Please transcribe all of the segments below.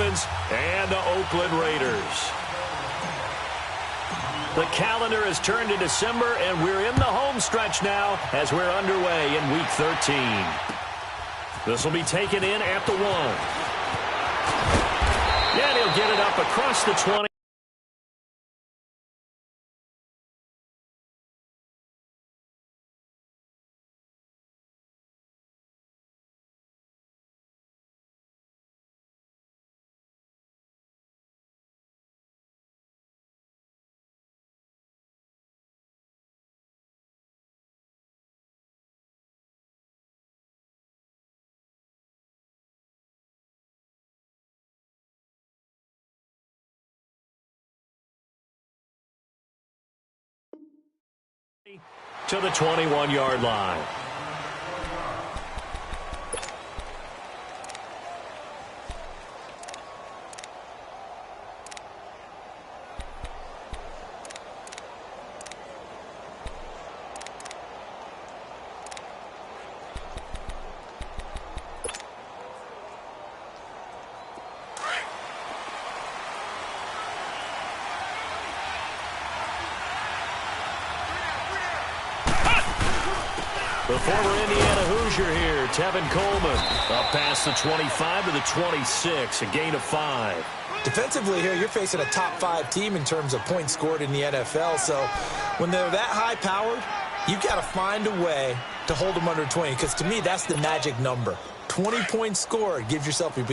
Dolphins and the Oakland Raiders. The calendar has turned to December, and we're in the home stretch now as we're underway in Week 13. This will be taken in at the 1. And he'll get it up across the 20. To the 21-yard line. The former Indiana Hoosier here, Tevin Coleman, up past the 25 to the 26, a gain of 5. Defensively here, you're facing a top-5 team in terms of points scored in the NFL, so when they're that high-powered, you've got to find a way to hold them under 20, because to me, that's the magic number. 20 points scored, you give yourself your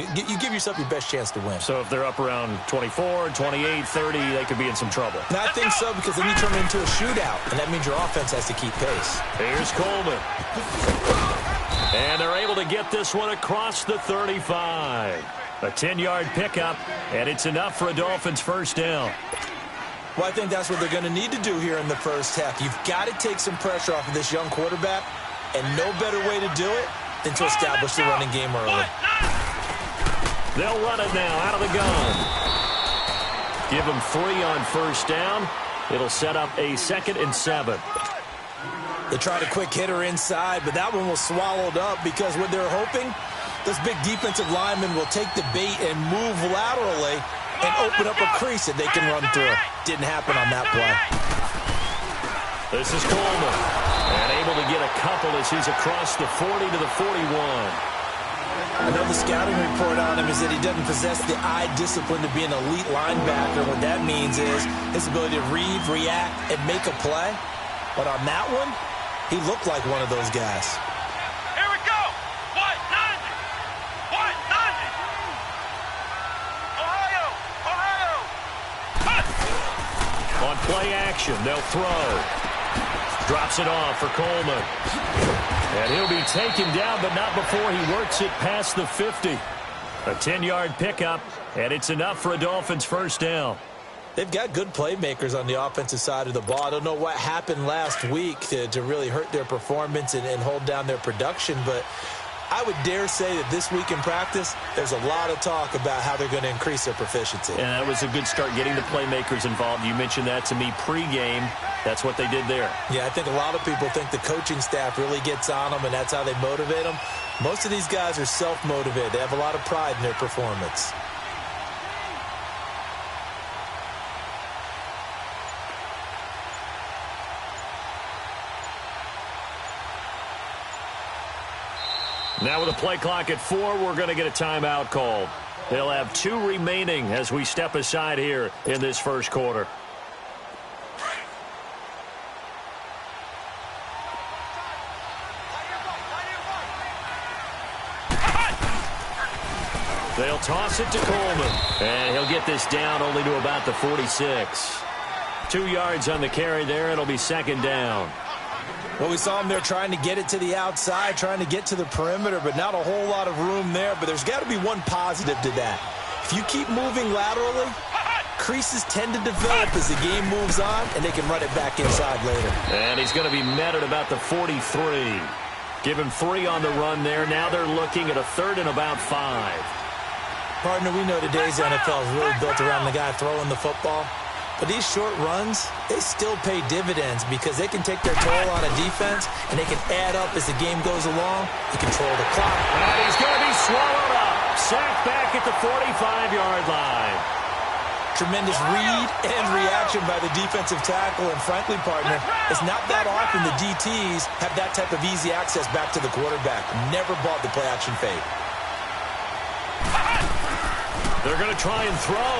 best chance to win. So if they're up around 24, 28, 30, they could be in some trouble. And I think so, because then you turn it into a shootout, and that means your offense has to keep pace. Here's Coleman. And they're able to get this one across the 35. A 10-yard pickup, and it's enough for a Dolphins first down. Well, I think that's what they're going to need to do here in the first half. You've got to take some pressure off of this young quarterback, and no better way to do it than to establish the running game early. They'll run it now out of the gun. Give them 3 on first down. It'll set up a 2nd and 7. They tried a quick hitter inside, but that one was swallowed up because what they're hoping, those big defensive linemen will take the bait and move laterally and open up a crease that they can run through. Didn't happen on that play. This is Coleman. And able to get a couple as he's across the 40 to the 41. I know the scouting report on him is that he doesn't possess the eye discipline to be an elite linebacker. What that means is his ability to read, react, and make a play. But on that one, he looked like one of those guys. Here we go. 190. 190. Ohio. On play action, they'll throw. Drops it off for Coleman. And he'll be taken down, but not before he works it past the 50. A 10-yard pickup, and it's enough for a Dolphins first down. They've got good playmakers on the offensive side of the ball. I don't know what happened last week to really hurt their performance and hold down their production, but I would dare say that this week in practice, there's a lot of talk about how they're going to increase their proficiency. And that was a good start getting the playmakers involved. You mentioned that to me pregame. That's what they did there. Yeah, I think a lot of people think the coaching staff really gets on them, and that's how they motivate them. Most of these guys are self-motivated. They have a lot of pride in their performance. Now with a play clock at 4, we're going to get a timeout called. They'll have 2 remaining as we step aside here in this first quarter. They'll toss it to Coleman, and he'll get this down only to about the 46. 2 yards on the carry there. It'll be 2nd down. Well, we saw him there trying to get it to the outside, trying to get to the perimeter, but not a whole lot of room there. But there's got to be one positive to that. If you keep moving laterally, creases tend to develop as the game moves on, and they can run it back inside later. And he's going to be met at about the 43. Give him 3 on the run there. Now they're looking at a 3rd and about 5. Partner, we know today's NFL is really built around the guy throwing the football. But these short runs, they still pay dividends because they can take their toll on a defense, and they can add up as the game goes along. They control the clock. And he's going to be swallowed up. Sacked back at the 45-yard line. Tremendous read and reaction by the defensive tackle. And frankly, partner, it's not that often the DTs have that type of easy access back to the quarterback. Never bought the play-action fade. They're going to try and throw.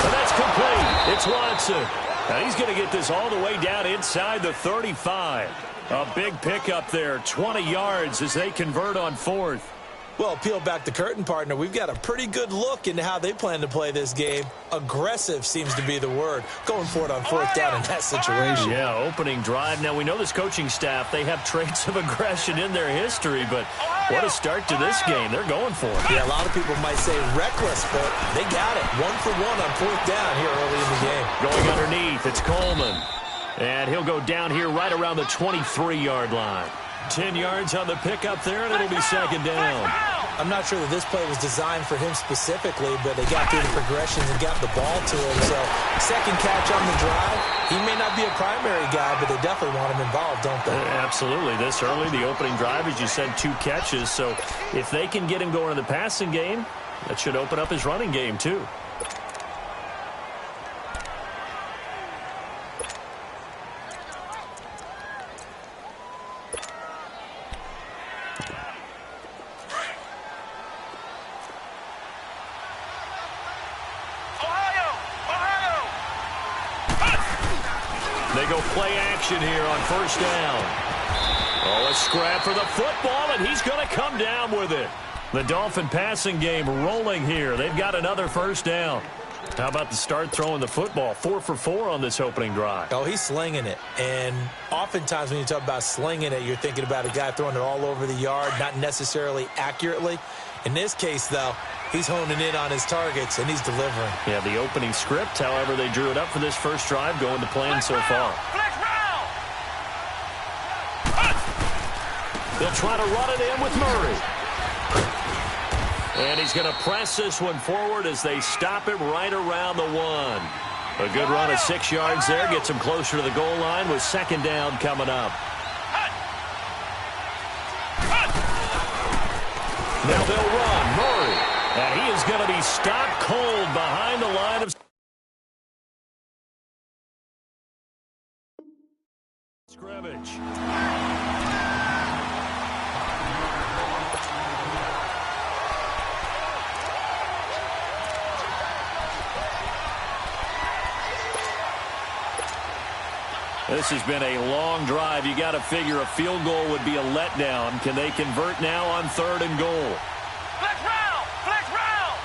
And that's complete. It's Watson. Now he's going to get this all the way down inside the 35. A big pickup there, 20 yards as they convert on fourth. Well, peel back the curtain, partner. We've got a pretty good look into how they plan to play this game. Aggressive seems to be the word. Going for it on fourth down in that situation. Yeah, opening drive. Now, we know this coaching staff, they have traits of aggression in their history, but what a start to this game. They're going for it. Yeah, a lot of people might say reckless, but they got it. 1 for 1 on fourth down here early in the game. Going underneath, it's Coleman. And he'll go down here right around the 23-yard line. 10 yards on the pickup there, and it'll be second down. I'm not sure that this play was designed for him specifically, but they got through the progressions and got the ball to him. So, second catch on the drive. He may not be a primary guy, but they definitely want him involved, don't they? Absolutely. This early, the opening drive, as you said, 2 catches. So, if they can get him going in the passing game, that should open up his running game, too. They go play action here on first down. Oh, a scrap for the football, and he's going to come down with it. The Dolphin passing game rolling here. They've got another first down. How about the start throwing the football? 4 for 4 on this opening drive. Oh, he's slinging it. And oftentimes when you talk about slinging it, you're thinking about a guy throwing it all over the yard, not necessarily accurately. In this case, though, he's honing in on his targets, and he's delivering. Yeah, the opening script, however, they drew it up for this first drive, going to plan so far. They'll try to run it in with Murray. And he's going to press this one forward as they stop him right around the 1. A good run of 6 yards there, gets him closer to the goal line with second down coming up. Now they'll run. Murray. And he is going to be stopped cold behind the line of scrimmage. This has been a long drive. You got to figure a field goal would be a letdown. Can they convert now on 3rd and goal? Flex round! Flex round!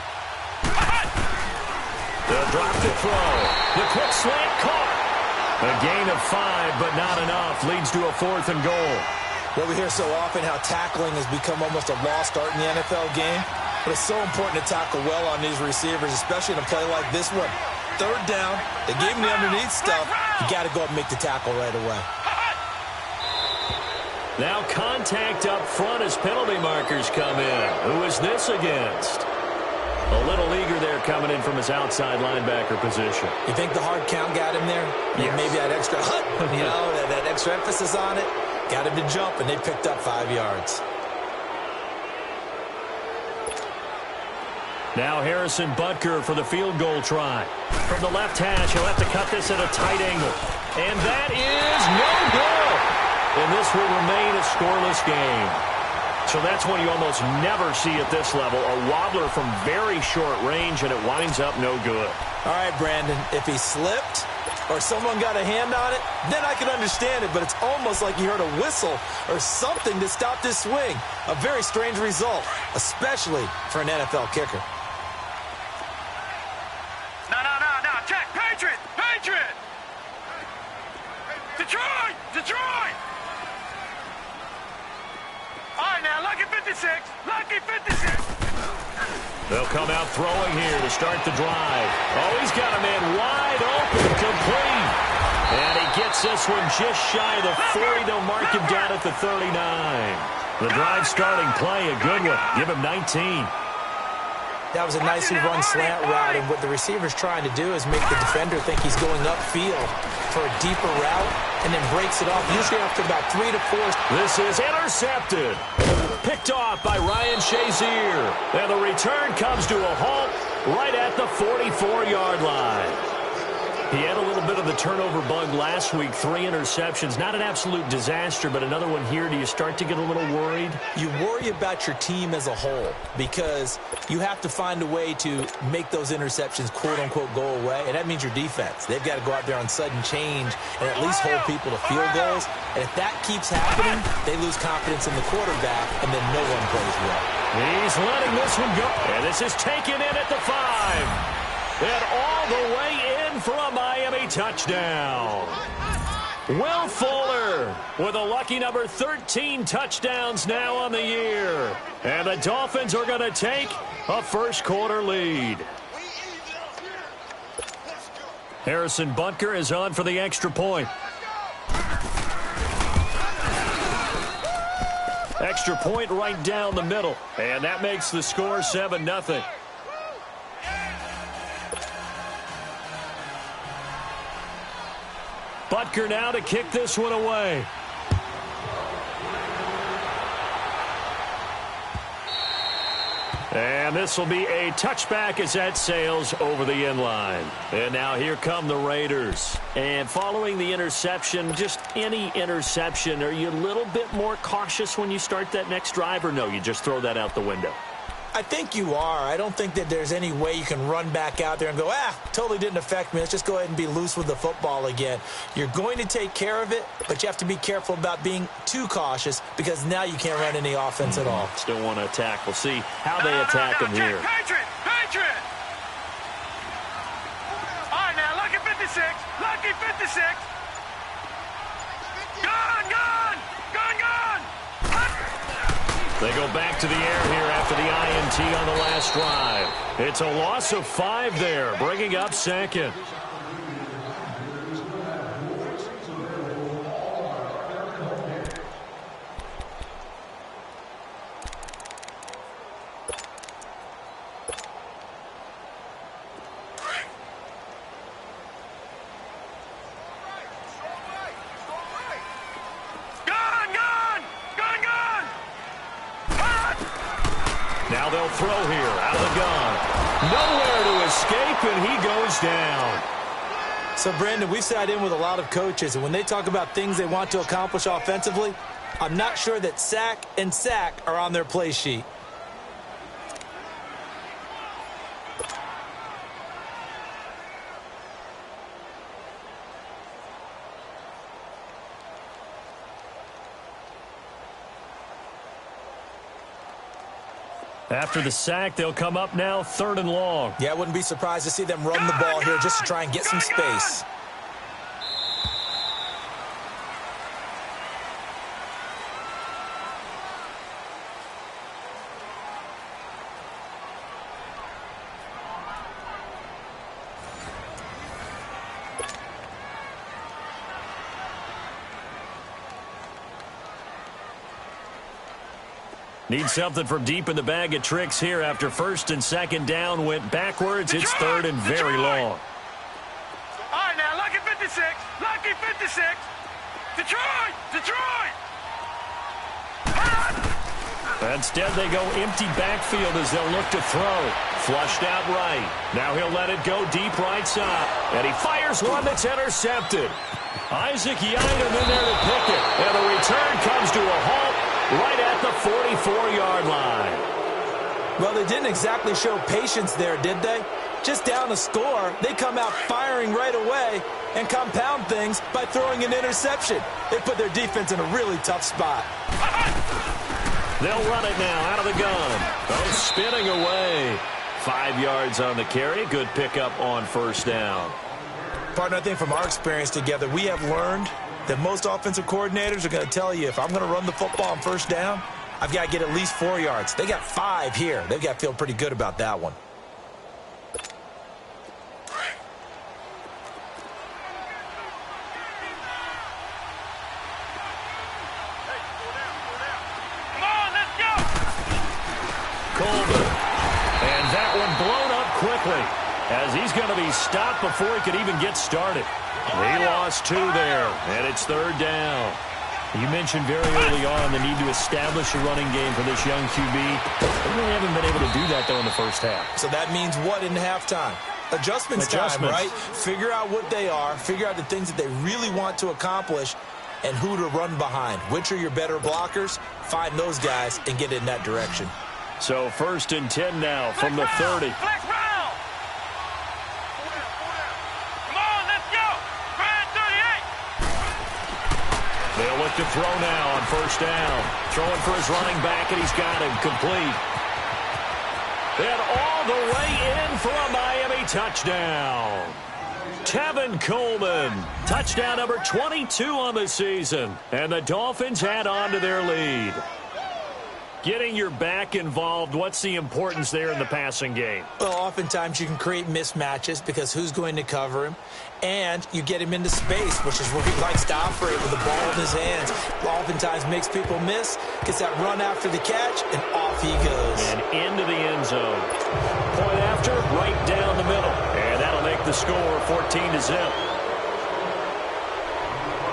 They'll drop the throw. The quick slant caught. A gain of 5, but not enough. Leads to a 4th and goal. Well, we hear so often how tackling has become almost a lost art in the NFL game. But it's so important to tackle well on these receivers, especially in a play like this one. 3rd down, they gave him the underneath stuff. You got to go up and make the tackle right away. Now contact up front as penalty markers come in. Who is this against? A little eager there coming in from his outside linebacker position. You think the hard count got him there? Yes. Maybe that extra that extra emphasis on it. Got him to jump, and they picked up 5 yards. Now Harrison Butker for the field goal try. From the left hash, he'll have to cut this at a tight angle. And that is no good. And this will remain a scoreless game. So that's one you almost never see at this level. A wobbler from very short range, and it winds up no good. All right, Brandon, if he slipped or someone got a hand on it, then I can understand it. But it's almost like he heard a whistle or something to stop this swing. A very strange result, especially for an NFL kicker. No. Check. Patriot. Detroit. All right, now, lucky 56. They'll come out throwing here to start the drive. Oh, he's got a man wide open, complete. And he gets this one just shy of the 40. They'll mark him down at the 39. The drive starting play, a good one. Give him 19. That was a nicely run slant route, and what the receiver's trying to do is make the defender think he's going upfield for a deeper route and then breaks it off, usually after about 3 to 4. This is intercepted. Picked off by Ryan Shazier. And the return comes to a halt right at the 44-yard line. He had a little bit of the turnover bug last week, 3 interceptions. Not an absolute disaster, but another one here. Do you start to get a little worried? You worry about your team as a whole because you have to find a way to make those interceptions, quote-unquote, go away, and that means your defense. They've got to go out there on sudden change and at least hold people to field goals. And if that keeps happening, they lose confidence in the quarterback, and then no one plays well. He's letting this one go. And this is taken in at the 5. And all the way in for a Miami touchdown. Will Fuller with a lucky number 13 touchdowns now on the year. And the Dolphins are going to take a first-quarter lead. Harrison Butker is on for the extra point. Extra point right down the middle. And that makes the score 7-0. Butker now to kick this one away. And this will be a touchback as that sails over the end line. And now here come the Raiders. And following the interception, just any interception, are you a little bit more cautious when you start that next drive, or no, you just throw that out the window? I think you are. I don't think that there's any way you can run back out there and go, totally didn't affect me. Let's just go ahead and be loose with the football again. You're going to take care of it, but you have to be careful about being too cautious because now you can't run any offense at all. Still want to attack. We'll see how they attack him here. Patriot! All right, now, lucky 56. Lucky 56. Gone! They go back to the air here after the INT on the last drive. It's a loss of 5 there, bringing up second. Now they'll throw here out of the gun. Nowhere to escape, and he goes down. So, Brandon, we've sat in with a lot of coaches, and when they talk about things they want to accomplish offensively, I'm not sure that sack and sack are on their play sheet. After the sack, they'll come up now 3rd and long. Yeah, I wouldn't be surprised to see them run the ball here just to try and get some space. Need something from deep in the bag of tricks here after 1st and 2nd down went backwards. It's 3rd and very long. All right, now, lucky 56. Lucky 56. Detroit! Instead, they go empty backfield as they'll look to throw. Flushed out right. Now he'll let it go deep right side. And he fires one that's intercepted. Isaac Yiadom in there to pick it. And the return comes to a halt right at the 44-yard line. Well, they didn't exactly show patience there, did they? Just down a score, they come out firing right away and compound things by throwing an interception. They put their defense in a really tough spot. They'll run it now out of the gun. Oh, spinning away. 5 yards on the carry. Good pickup on 1st down. Partner, I think from our experience together, we have learned that most offensive coordinators are going to tell you, if I'm going to run the football on 1st down, I've got to get at least 4 yards. They got 5 here. They've got to feel pretty good about that one. Coleman. And that one blown up quickly as he's going to be stopped before he could even get started. He lost 2 there, and it's 3rd down. You mentioned very early on the need to establish a running game for this young QB. They really haven't been able to do that, though, in the first half. So that means what in halftime? Adjustments time, right? Figure out what they are, figure out the things that they really want to accomplish, and who to run behind. Which are your better blockers? Find those guys and get in that direction. So 1st and 10 now from the 30. They'll look to throw now on 1st down. Throwing for his running back, and he's got him complete. And all the way in for a Miami touchdown. Tevin Coleman, touchdown number 22 on the season. And the Dolphins add on to their lead. Getting your back involved, what's the importance there in the passing game? Well, oftentimes you can create mismatches because who's going to cover him? And you get him into space, which is where he likes to operate with the ball in his hands. Oftentimes makes people miss, gets that run after the catch, and off he goes. And into the end zone. Point after, right down the middle. And that'll make the score 14-0.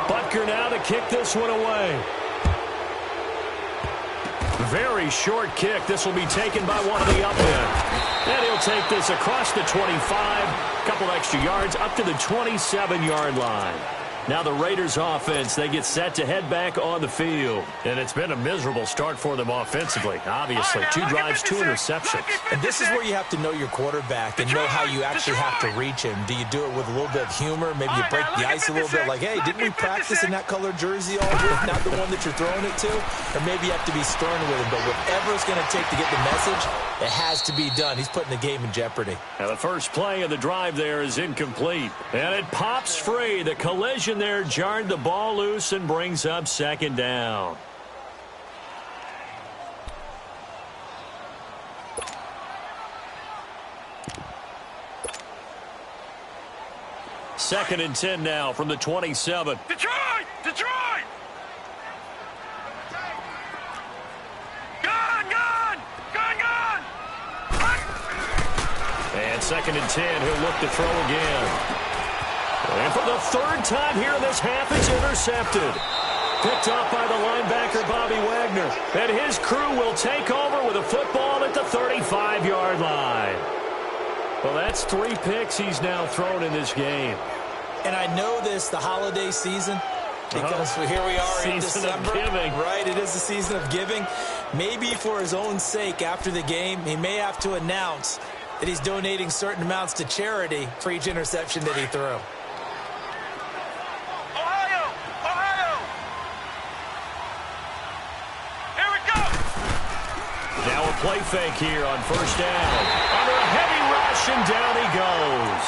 Butker now to kick this one away. Very short kick. This will be taken by one of the up end. And he'll take this across the 25. A couple extra yards up to the 27-yard line. Now the Raiders offense, they get set to head back on the field. And it's been a miserable start for them offensively. Obviously, 2 drives, 2 interceptions. And this is where you have to know your quarterback and know how you actually have to reach him. Do you do it with a little bit of humor? Maybe you break the ice a little bit like, hey, didn't we practice in that colored jersey all week? Not the one that you're throwing it to? Or maybe you have to be stern with him. But whatever it's going to take to get the message, it has to be done. He's putting the game in jeopardy. Now the first play of the drive there is incomplete. And it pops free. The collision there jarred the ball loose and brings up 2nd down. Second and 10 now from the 27. Detroit! Detroit! Gun! Gun! Gun! Gun! And 2nd and 10, he'll look to throw again. And for the 3rd time here in this half, it's intercepted. Picked off by the linebacker, Bobby Wagner. And his crew will take over with a football at the 35-yard line. Well, that's 3 picks he's now thrown in this game. And I know this, the holiday season, because here we are in December. Right, it is the season of giving. Maybe for his own sake after the game, he may have to announce that he's donating certain amounts to charity for each interception that he threw. Play fake here on 1st down. Under a heavy rush, and down he goes.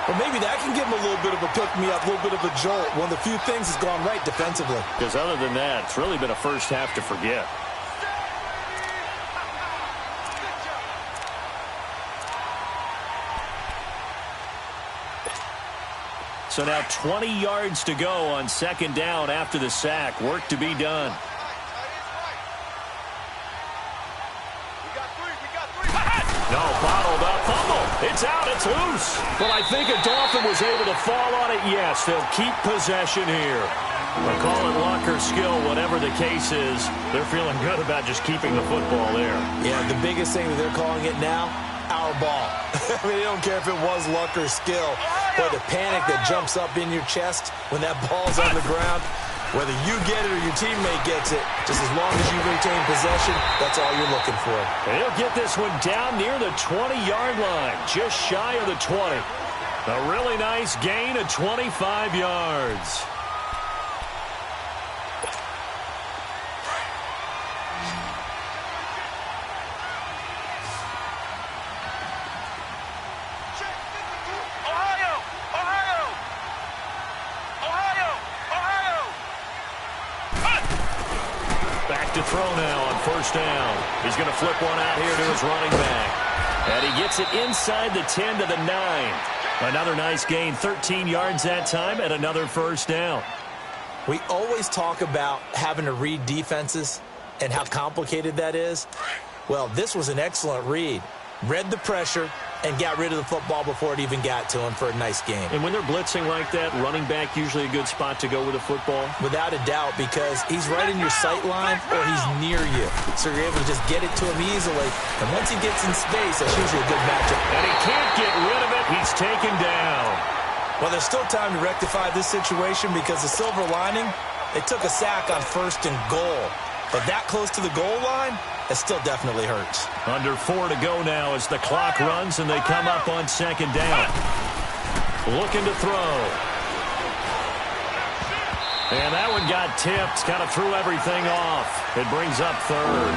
Well, maybe that can give him a little bit of a pick-me-up, a little bit of a jolt. One of the few things that's gone right defensively. Because other than that, it's really been a first half to forget. So now 20 yards to go on 2nd down after the sack. Work to be done. No, bottled up, fumble. It's out, it's loose. Well, I think a Dolphin was able to fall on it. Yes, they'll keep possession here. They'll call it luck or skill, whatever the case is. They're feeling good about just keeping the football there. Yeah, the biggest thing that they're calling it now, our ball. I mean, they don't care if it was luck or skill. But the panic that jumps up in your chest when that ball's on the ground, whether you get it or your teammate gets it, just as long as you retain possession, that's all you're looking for. And he'll get this one down near the 20-yard line, just shy of the 20. A really nice gain of 25 yards. To throw now on 1st down. He's going to flip one out here to his running back. And he gets it inside the 10 to the 9. Another nice gain, 13 yards that time, and another 1st down. We always talk about having to read defenses and how complicated that is. Well, this was an excellent read. Read the pressure, and got rid of the football before it even got to him for a nice game. And when they're blitzing like that, running back usually a good spot to go with a football? Without a doubt, because he's right in your sight line or he's near you. So you're able to just get it to him easily. And once he gets in space, that's usually a good matchup. And he can't get rid of it. He's taken down. Well, there's still time to rectify this situation because the silver lining, they took a sack on 1st and goal. But that close to the goal line, it still definitely hurts. Under 4 to go now as the clock runs and they come up on 2nd down. Looking to throw. And that one got tipped. Kind of threw everything off. It brings up 3rd.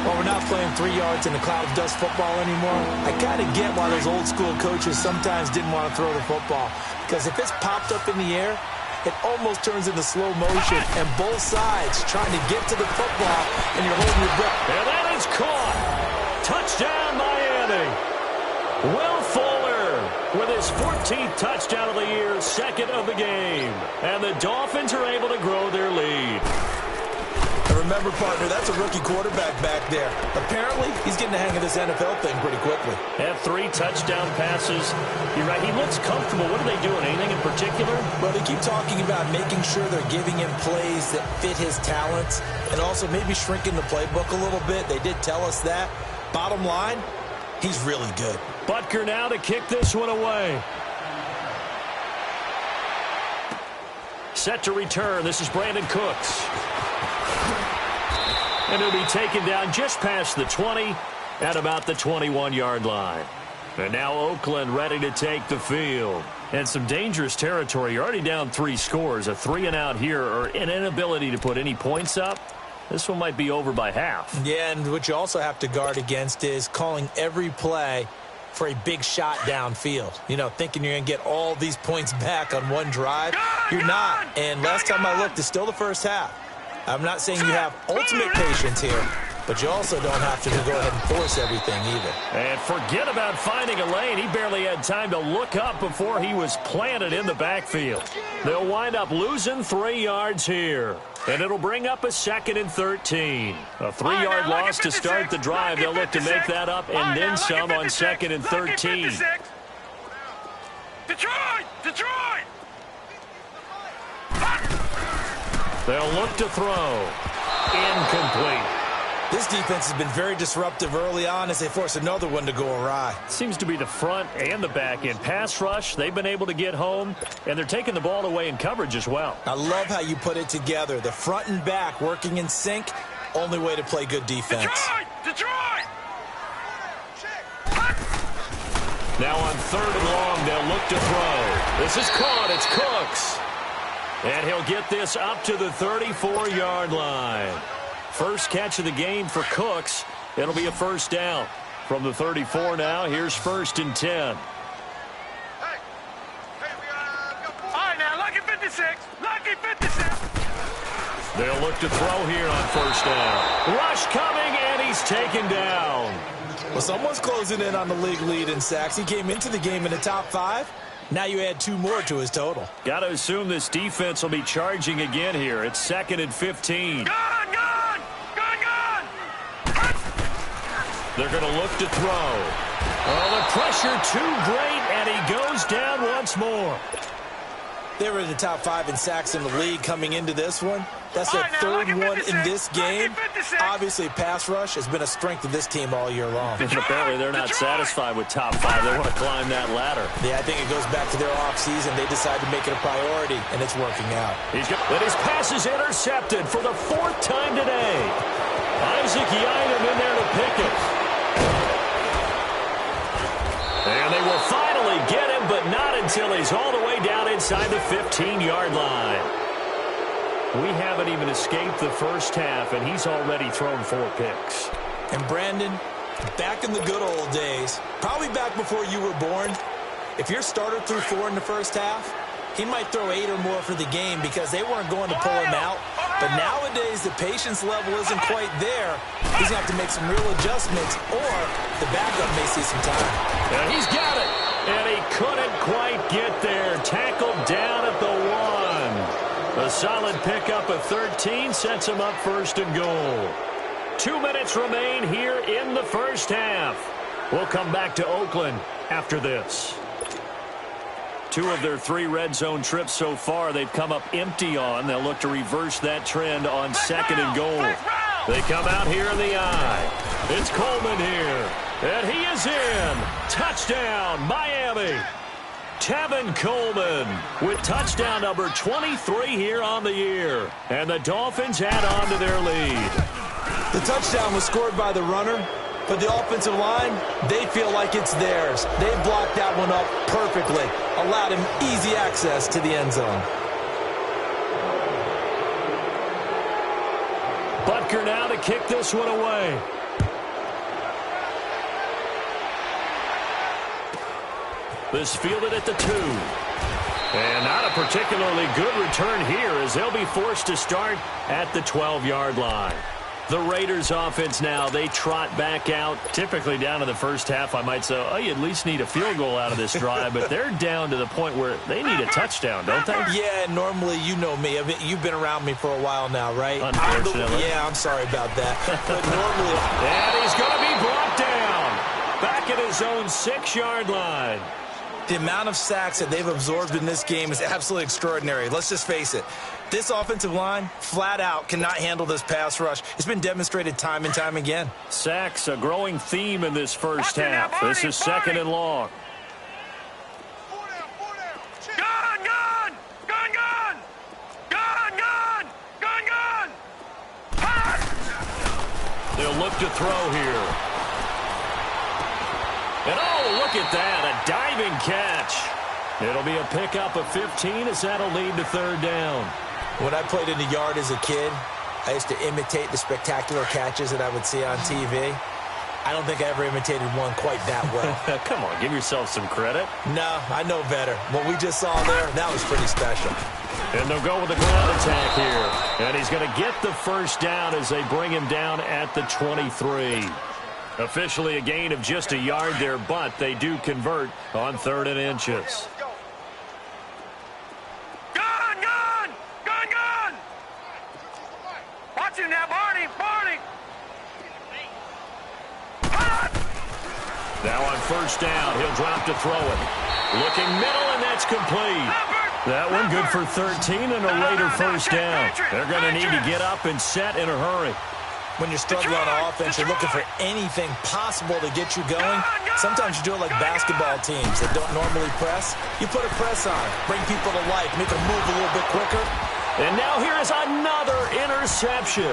Well, we're not playing 3 yards in a cloud of dust football anymore. I kind of get why those old school coaches sometimes didn't want to throw the football. Because if it's popped up in the air, it almost turns into slow motion. And both sides trying to get to the football, and you're holding your breath. And that is caught. Touchdown, Miami. Will Fuller with his 14th touchdown of the year, 2nd of the game. And the Dolphins are able to grow their lead. Remember, partner, that's a rookie quarterback back there. Apparently, he's getting the hang of this NFL thing pretty quickly. Had 3 touchdown passes. You're right, he looks comfortable. What are they doing? Anything in particular? Well, they keep talking about making sure they're giving him plays that fit his talents and also maybe shrinking the playbook a little bit. They did tell us that. Bottom line, he's really good. Butker now to kick this one away. Set to return. This is Brandon Cooks. And he'll be taken down just past the 20 at about the 21-yard line. And now Oakland ready to take the field. And some dangerous territory. You're already down 3 scores. A 3-and-out here or an inability to put any points up. This one might be over by half. Yeah, and what you also have to guard against is calling every play for a big shot downfield. You know, thinking you're going to get all these points back on one drive. You're not. And last time I looked, it's still the first half. I'm not saying you have ultimate patience here, but you also don't have to go ahead and force everything either. And forget about finding a lane. He barely had time to look up before he was planted in the backfield. They'll wind up losing 3 yards here. And it'll bring up a 2nd and 13. A 3-yard loss to start the drive. They'll look to make that up and then some on 2nd and 13. Detroit! They'll look to throw. Incomplete. This defense has been very disruptive early on as they force another one to go awry. Seems to be the front and the back end. Pass rush, they've been able to get home, and they're taking the ball away in coverage as well. I love how you put it together. The front and back working in sync, only way to play good defense. Detroit! Now on 3rd and long, they'll look to throw. This is caught. It's Cooks. And he'll get this up to the 34-yard line. First catch of the game for Cooks. It'll be a 1st down. From the 34 now, here's 1st and 10. All right, now, lucky 56. Lucky 56. They'll look to throw here on 1st down. Rush coming, and he's taken down. Well, someone's closing in on the league lead in sacks. He came into the game in the top 5. Now you add 2 more to his total. Got to assume this defense will be charging again here. It's 2nd and 15. Gone! They're going to look to throw. Oh, the pressure too great, and he goes down once more. They were in the top 5 in sacks in the league coming into this one. That's their 3rd one in this game. Obviously, pass rush has been a strength of this team all year long. And apparently, they're not satisfied with top 5. They want to climb that ladder. Yeah, I think it goes back to their offseason. They decided to make it a priority, and it's working out. But his pass is intercepted for the 4th time today. Isaac Yiadom in there to pick it. And they will finally get him, but not until he's all the way down inside the 15-yard line. We haven't even escaped the first half, and he's already thrown 4 picks. And Brandon, back in the good old days, probably back before you were born, if your starter threw 4 in the first half, he might throw 8 or more for the game because they weren't going to pull him out. But nowadays, the patience level isn't quite there. He's going to have to make some real adjustments, or the backup may see some time. And he's got it. And he couldn't quite get there. Tackled down at the 1. A solid pickup of 13 sets him up 1st and goal. 2 minutes remain here in the first half. We'll come back to Oakland after this. 2 of their 3 red zone trips so far they've come up empty on. They'll look to reverse that trend on 2nd and goal. They come out here in the eye. It's Coleman here. And he is in. Touchdown, Miami. Tevin Coleman with touchdown number 23 here on the year. And the Dolphins add on to their lead. The touchdown was scored by the runner, but the offensive line, they feel like it's theirs. They blocked that one up perfectly, allowed him easy access to the end zone. Butker now to kick this one away. This fielded at the 2. And not a particularly good return here as they'll be forced to start at the 12-yard line. The Raiders offense now, they trot back out, typically down to the first half. I might say, oh, you at least need a field goal out of this drive, but they're down to the point where they need a touchdown, don't they? Yeah, normally, you know me. I mean, you've been around me for a while now, right? Unfortunately. Yeah, I'm sorry about that. But normally... And he's going to be brought down back at his own 6-yard line. The amount of sacks that they've absorbed in this game is absolutely extraordinary. Let's just face it. This offensive line, flat out, cannot handle this pass rush. It's been demonstrated time and time again. Sacks, a growing theme in this first half. This is 2nd and long. Gun, gun! Gun, gun! Gun, gun! Gun, gun! Pass! They'll look to throw here. And oh, look at that, a diving catch. It'll be a pickup of 15 as that'll lead to 3rd down. When I played in the yard as a kid, I used to imitate the spectacular catches that I would see on TV. I don't think I ever imitated one quite that well. Come on, give yourself some credit. No, I know better. What we just saw there, that was pretty special. And they'll go with the ground attack here. And he's going to get the first down as they bring him down at the 23. Officially a gain of just a yard there, but they do convert on 3rd and inches. Gun, gun! Gun, gun! Watch him now, Barney! Barney! Now on 1st down, he'll drop to throw it. Looking middle, and that's complete. That one good for 13 and a Raider first down. They're going to need to get up and set in a hurry. When you're struggling on offense, you're looking for anything possible to get you going. Sometimes you do it like basketball teams that don't normally press. You put a press on, bring people to life, make them move a little bit quicker. And now here is another interception.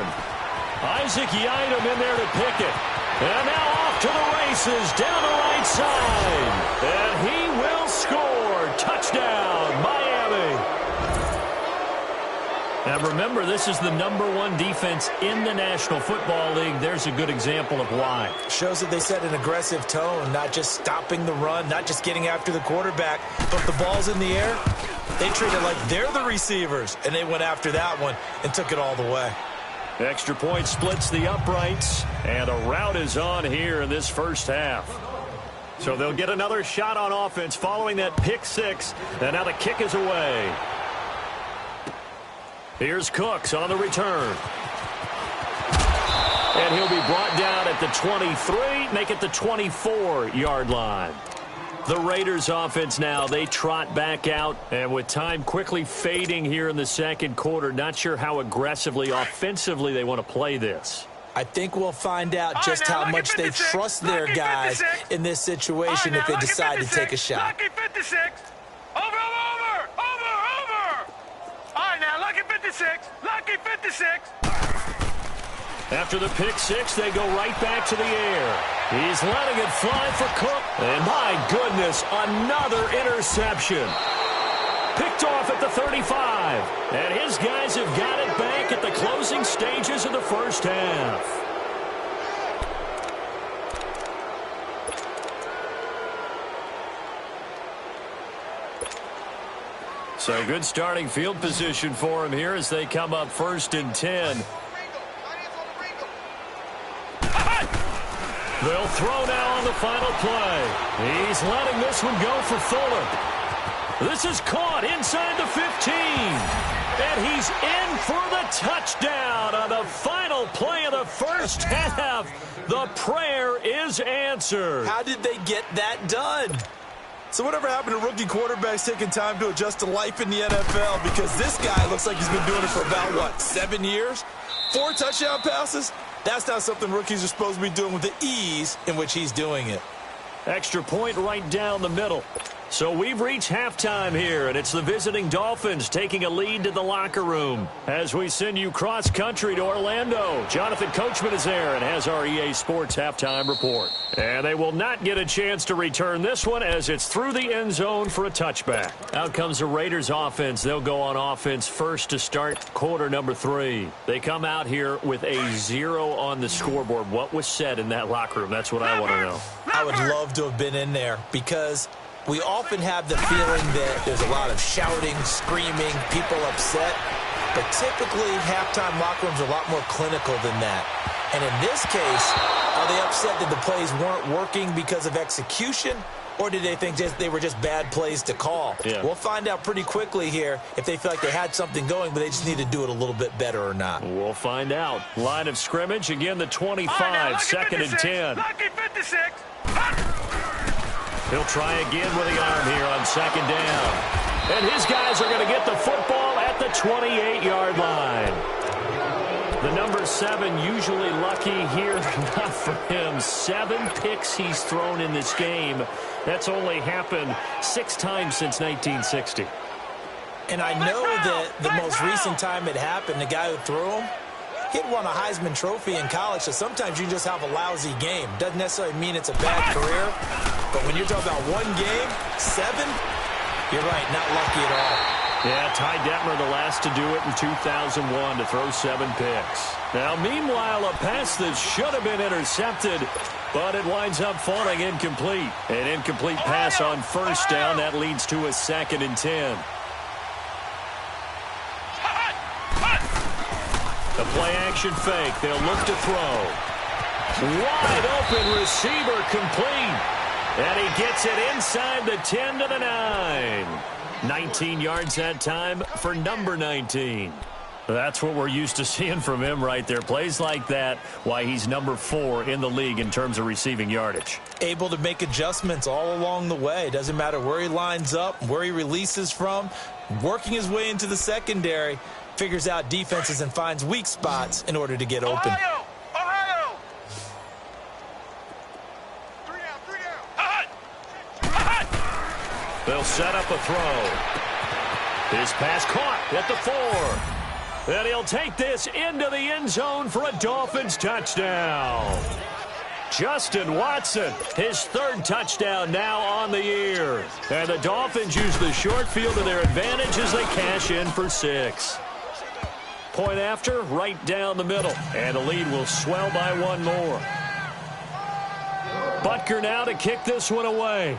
Isaac Yiadom in there to pick it. And now off to the races down the right side. And he will score. Touchdown, Miami. Now remember, this is the #1 defense in the National Football League. There's a good example of why. Shows that they set an aggressive tone, not just stopping the run, not just getting after the quarterback, but the ball's in the air. They treat it like they're the receivers, and they went after that one and took it all the way. Extra point splits the uprights, and a rout is on here in this first half. So they'll get another shot on offense following that pick 6, and now the kick is away. Here's Cooks on the return. And he'll be brought down at the 23, make it the 24-yard line. The Raiders offense now, they trot back out, and with time quickly fading here in the second quarter, not sure how aggressively, offensively they want to play this. I think we'll find out just how much they trust their guys in this situation if they decide to take a shot. Lucky 56. Over, over, over, over. All right, now, lucky 56. Lucky 56. After the pick 6, they go right back to the air. He's letting it fly for Cook. And my goodness, another interception. Picked off at the 35. And his guys have got it back at the closing stages of the first half. So good starting field position for him here as they come up 1st and 10. They'll throw now on the final play. He's letting this one go for Fuller. This is caught inside the 15. And he's in for the touchdown on the final play of the first half. The prayer is answered. How did they get that done? So whatever happened to rookie quarterbacks taking time to adjust to life in the NFL? Because this guy looks like he's been doing it for about, 7 years? 4 touchdown passes? That's not something rookies are supposed to be doing with the ease in which he's doing it. Extra point right down the middle. So we've reached halftime here, and it's the visiting Dolphins taking a lead to the locker room. As we send you cross-country to Orlando, Jonathan Coachman is there and has our EA Sports halftime report. And they will not get a chance to return this one as it's through the end zone for a touchback. Out comes the Raiders offense. They'll go on offense first to start quarter number 3. They come out here with a 0 on the scoreboard. What was said in that locker room? That's what I want to know. I would love to have been in there because we often have the feeling that there's a lot of shouting, screaming, people upset. But typically, halftime locker rooms are a lot more clinical than that. And in this case, are they upset that the plays weren't working because of execution? Or did they think they were just bad plays to call? Yeah. We'll find out pretty quickly here if they feel like they had something going, but they just need to do it a little bit better or not. We'll find out. Line of scrimmage, again, the 25, second and 10. Lucky 56. He'll try again with the arm here on second down. And his guys are going to get the football at the 28-yard line. The number 7 usually lucky here, not for him. 7 picks he's thrown in this game. That's only happened 6 times since 1960. And I know that the most recent time it happened, the guy who threw him, he had won a Heisman Trophy in college, so sometimes you just have a lousy game. Doesn't necessarily mean it's a bad career, but when you're talking about one game, 7, you're right, not lucky at all. Yeah, Ty Detmer the last to do it in 2001 to throw 7 picks. Now, meanwhile, a pass that should have been intercepted, but it winds up falling incomplete. An incomplete pass on first down. That leads to a 2nd and 10. The play-action fake. They'll look to throw. Wide open receiver complete. And he gets it inside the 10 to the 9. 19 yards that time for number 19. That's what we're used to seeing from him right there. Plays like that, why he's number 4 in the league in terms of receiving yardage. Able to make adjustments all along the way. Doesn't matter where he lines up, where he releases from. Working his way into the secondary, figures out defenses and finds weak spots in order to get open. Ohio! Ohio! 3 down. They'll set up a throw. His pass caught at the 4. And he'll take this into the end zone for a Dolphins touchdown. Justin Watson, his 3rd touchdown now on the year. And the Dolphins use the short field to their advantage as they cash in for 6. Point after, right down the middle. And the lead will swell by 1 more. Butker now to kick this one away.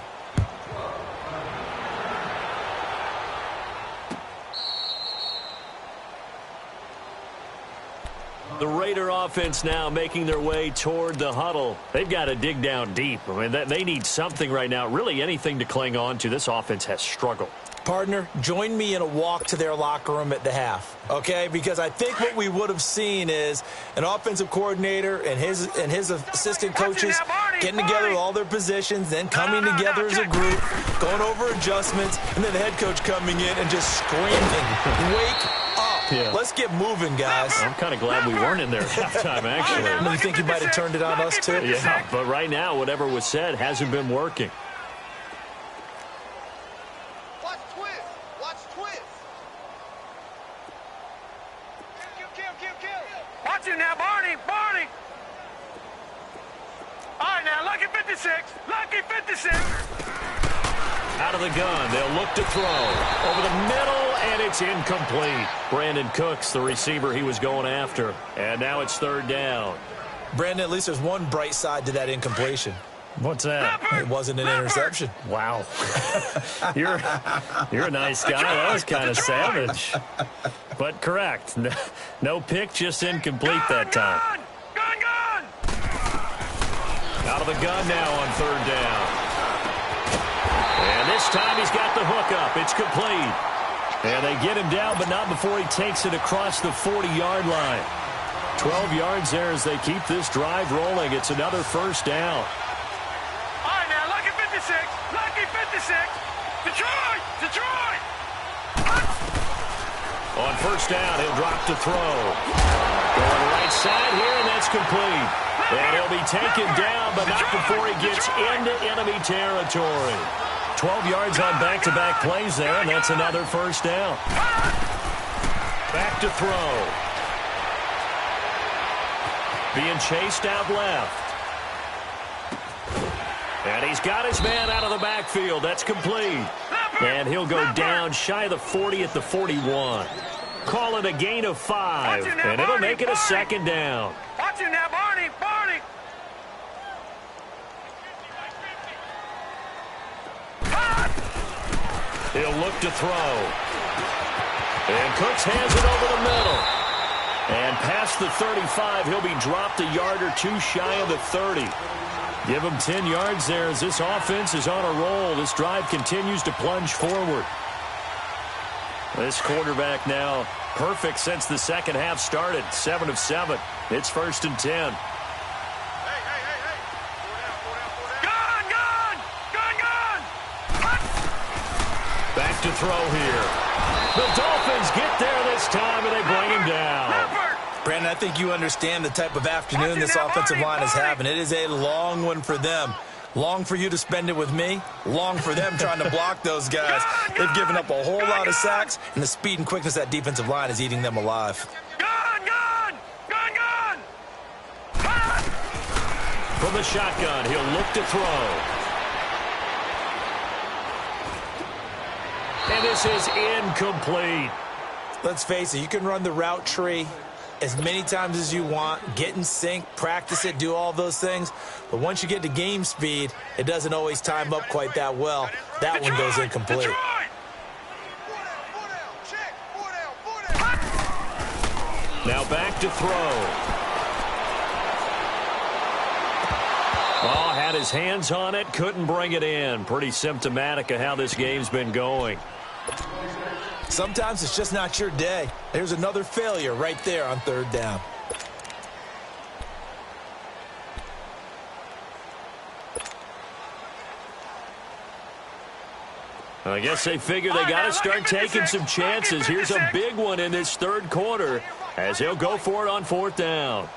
The Raider offense now making their way toward the huddle. They've got to dig down deep. I mean, they need something right now, really anything to cling on to. This offense has struggled. Partner, join me in a walk to their locker room at the half, okay? Because I think what we would have seen is an offensive coordinator and his assistant coaches getting together with all their positions, then coming together as a group, going over adjustments, and then the head coach coming in and just screaming, "Wake up." Yeah. Let's get moving, guys. I'm kind of glad we weren't in there at halftime, actually. You think you might have turned it on us, too? Yeah, but right now, whatever was said hasn't been working. Watch twist. Watch twist. Kill. Watch him now, Barney. Barney. All right, now, lucky 56. Lucky 56. Out of the gun, they'll look to throw. Over the middle, and it's incomplete. Brandon Cooks, the receiver he was going after. And now it's 3rd down. Brandon, at least there's one bright side to that incompletion. What's that? It wasn't an interception. Wow. You're a nice guy. That was kind of savage. But correct. No pick, just incomplete that time. Gun! Out of the gun now on 3rd down. And this time he's got the hook up. It's complete. And they get him down, but not before he takes it across the 40-yard line. 12 yards there as they keep this drive rolling. It's another first down. All right, now, lucky 56. Lucky 56. Detroit! Detroit! On first down, he'll drop to throw. Going right side here, and that's complete. And he'll be taken down, but not before he gets into enemy territory. 12 yards on back-to-back plays there, and that's another first down. Back to throw. Being chased out left. And he's got his man out of the backfield. That's complete. And he'll go down shy of the 40 at the 41. Call it a gain of 5, and it'll make it a second down. Watch him now, Barney! Barney! He'll look to throw. And Cooks hands it over the middle. And past the 35, he'll be dropped a yard or two shy of the 30. Give him 10 yards there as this offense is on a roll. This drive continues to plunge forward. This quarterback now perfect since the second half started. 7 of 7. It's 1st and 10. Back to throw here. The Dolphins get there this time, and they bring him down. Brandon, I think you understand the type of afternoon this offensive line is having. It is a long one for them. Long for you to spend it with me. Long for them trying to block those guys. They've given up a whole lot of sacks, and the speed and quickness of that defensive line is eating them alive. From the shotgun, he'll look to throw. And this is incomplete. Let's face it, you can run the route tree as many times as you want, get in sync, practice it, do all those things. But once you get to game speed, it doesn't always time up quite that well. That one goes incomplete. Now back to throw. Oh, had his hands on it, couldn't bring it in. Pretty symptomatic of how this game's been going. Sometimes it's just not your day. There's another failure right there on 3rd down. I guess they figure they got to start taking some chances. Here's a big one in this 3rd quarter as he'll go for it on 4th down.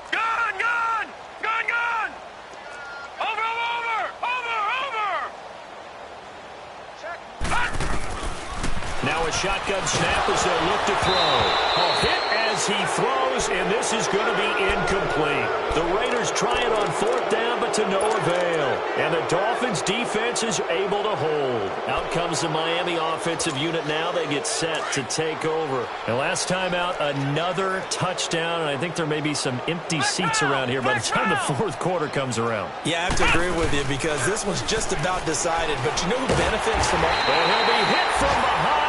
Now a shotgun snap as they'll look to throw. A hit as he throws, and this is going to be incomplete. The Raiders try it on 4th down, but to no avail. And the Dolphins' defense is able to hold. Out comes the Miami offensive unit now. They get set to take over. And last time out, another touchdown, and I think there may be some empty seats around here by the time the 4th quarter comes around. Yeah, I have to agree with you because this one's just about decided. But you know who benefits from it? And he'll be hit from behind.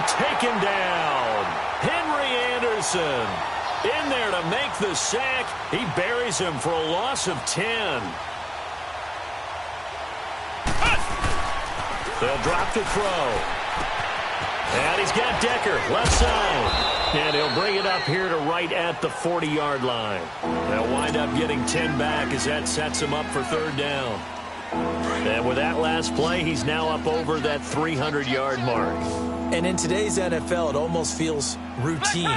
Taken down. Henry Anderson in there to make the sack. He buries him for a loss of 10. They'll drop to throw. And he's got Decker left side. And he'll bring it up here to right at the 40-yard line. They'll wind up getting 10 back as that sets him up for 3rd down. And with that last play, he's now up over that 300-yard mark. And in today's NFL, it almost feels routine.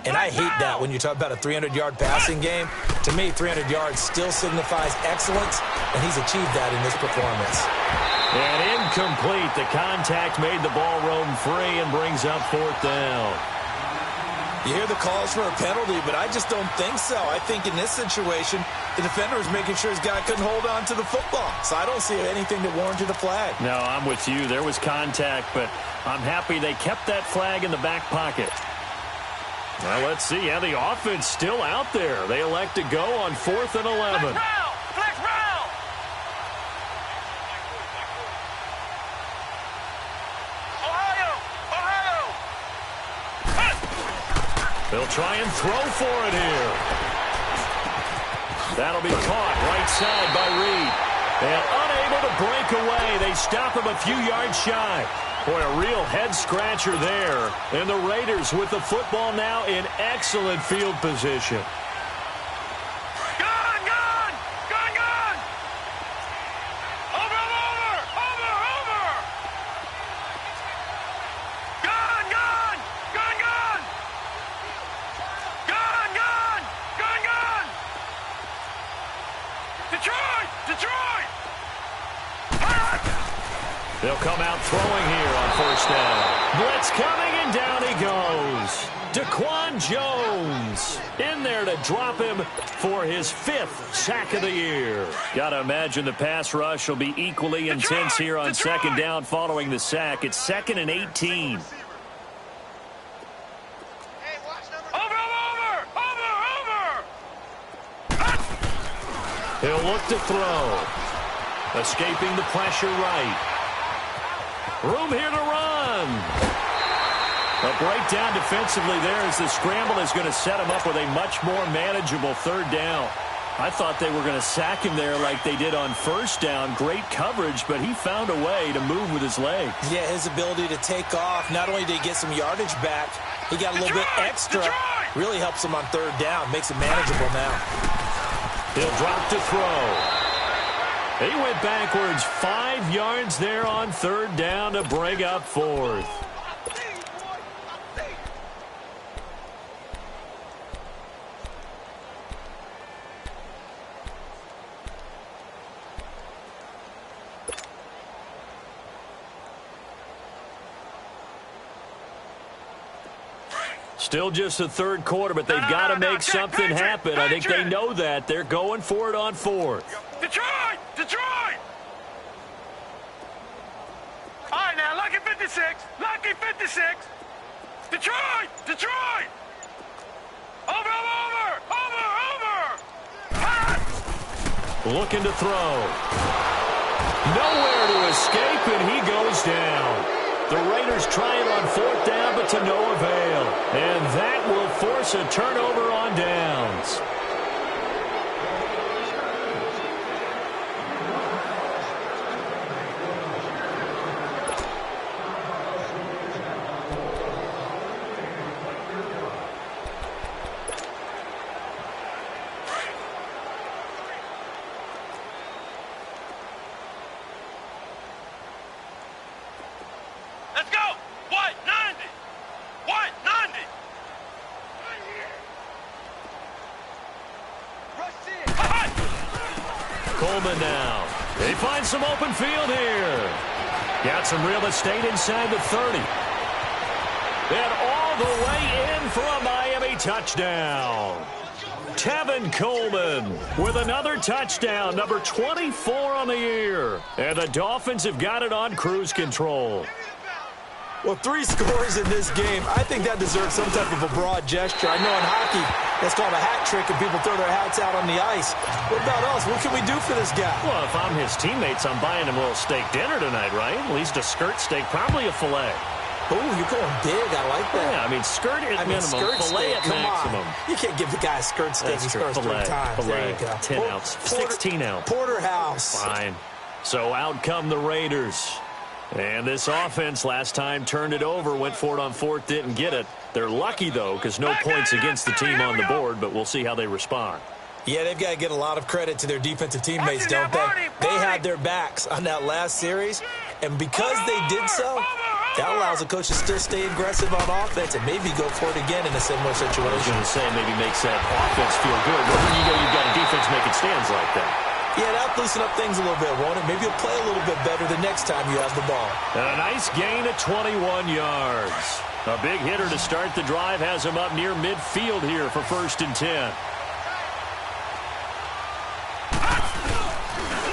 And I hate that when you talk about a 300-yard passing game. To me, 300 yards still signifies excellence, and he's achieved that in this performance. And incomplete. The contact made the ball roam free and brings up 4th down. You hear the calls for a penalty, but I just don't think so. I think in this situation, the defender was making sure his guy couldn't hold on to the football. So I don't see anything that warranted a flag. No, I'm with you. There was contact, but I'm happy they kept that flag in the back pocket. Well, let's see. Yeah, the offense still out there. They elect to go on 4th and 11. Flex round! Ohio! They'll try and throw for it here. That'll be caught right side by Reed. And unable to break away. They stop him a few yards shy. Boy, a real head-scratcher there. And the Raiders with the football now in excellent field position. Gone, gone! Gone, gone! Over, over! Over, over! Gone, gone! Gone, gone! Gone, gone! Gone, gone! Detroit! Detroit! They'll come out throwing here on first down. Blitz coming, and down he goes. Daquan Jones in there to drop him for his 5th sack of the year. Got to imagine the pass rush will be equally intense here on second down following the sack. It's 2nd and 18. He'll look to throw. Escaping the pressure right. Room here to run. A breakdown defensively there as the scramble is going to set him up with a much more manageable third down. I thought they were going to sack him there like they did on first down. Great coverage, but he found a way to move with his legs. Yeah, his ability to take off. Not only did he get some yardage back, he got a little bit extra. Really helps him on third down. Makes it manageable now. He'll drop to throw. He went backwards 5 yards there on third down to bring up 4th. Still just the third quarter, but they've got to make something happen. I think they know that. They're going for it on 4th. Detroit! Detroit! All right, now, lucky 56. Lucky 56. Detroit! Detroit! Over, over! Over, over! Hot! Looking to throw. Nowhere to escape, and he goes down. The Raiders try it on 4th down, but to no avail. And that will force a turnover on downs. Coleman now. They find some open field here. Got some real estate inside the 30. And all the way in for a Miami touchdown. Tevin Coleman with another touchdown, number 24 on the year. And the Dolphins have got it on cruise control. Well, 3 scores in this game. I think that deserves some type of a broad gesture. I know in hockey, that's called a hat trick, and people throw their hats out on the ice. What about us? What can we do for this guy? Well, if I'm his teammates, I'm buying him a little steak dinner tonight, right? At least a skirt steak, probably a filet. Oh, you're going big. I like that. Yeah, I mean, skirt at minimum, skirt filet steak, at maximum. You can't give the guy a skirt steak. He scores 3 times. Filet, There you go. 10 ounce, 16 ounce. Porterhouse. Fine. So out come the Raiders. And this offense last time turned it over, went for it on 4th, didn't get it. They're lucky, though, because no points against the team on the board, but we'll see how they respond. Yeah, they've got to get a lot of credit to their defensive teammates, don't they? They had their backs on that last series, and because they did so, that allows the coach to still stay aggressive on offense and maybe go for it again in a similar situation. I was going to say maybe makes that offense feel good, but when you know you've got a defense making stands like that. Yeah, that'll loosen up things a little bit, won't it? Maybe you'll play a little bit better the next time you have the ball. And a nice gain of 21 yards. A big hitter to start the drive has him up near midfield here for 1st and 10.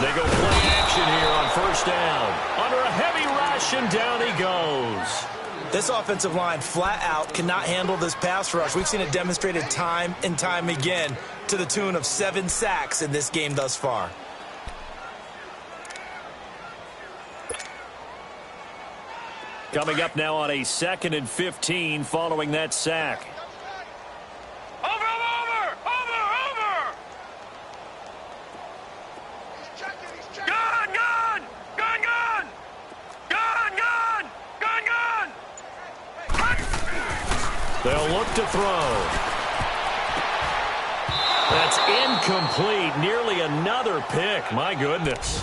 They go play action here on 1st down. Under a heavy rush, and down he goes. This offensive line flat out cannot handle this pass rush. We've seen it demonstrated time and time again to the tune of 7 sacks in this game thus far. Coming up now on a 2nd and 15 following that sack. Over, over! Over, over! Gone, gone! Gone, gone! Gone, gone! They'll look to throw. That's incomplete. Nearly another pick. My goodness.